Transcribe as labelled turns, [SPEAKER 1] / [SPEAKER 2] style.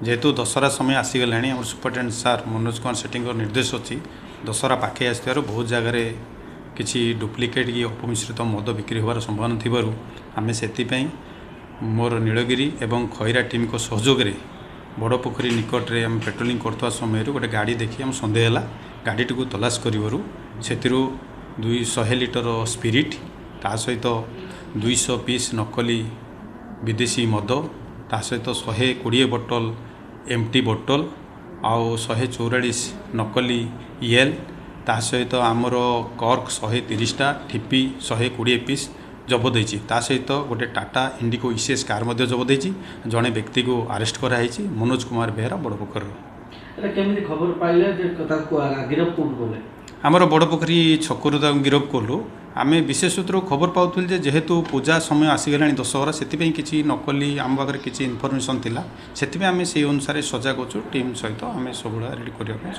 [SPEAKER 1] जेहेतु दशहरा समय आसीगला आम सुपरिटेडेट सार मनोज कुमार सेठी निर्देश अच्छी दशहरा पाखे आसार बहुत जगार किसी डुप्लिकेट कि अपमिश्रित मद बिक्री होवार संभावना थी आम से मोर नीलगिरी एवं खैरा टीम को सहयोग में बड़ पोखरी निकट में आम पेट्रोलिंग करता समय गोटे गाड़ी देखी आम सन्देह है गाड़ी को तलाश करूँ से 200 लिटर स्पिरिट ता सहित 200 पीस नकली विदेशी मद ता सहित 120 बोतल एमटी बोतल आउ 144 नकली यल ता सहित आमर कर्क 130टा ठिपी 120 पीस जबत होती सहित गोटे टाटा इंडिको ईसीएस कार जबत होती जड़े व्यक्ति को अरेस्ट कराई मनोज कुमार बेहरा बड़पोखर
[SPEAKER 2] खबर पाइले गिरफ कले
[SPEAKER 1] आमर बड़पोखरी छकु गिरफ कलु आम विशेष सूत्र खबर पाऊल जेहेतु पूजा समय आसीगला दशहरा से किसी नकली आम पाखे किसी इनफर्मेशन थिला से आम से अनुसार सजग अच्छु टीम सहित आम सब रेडी करने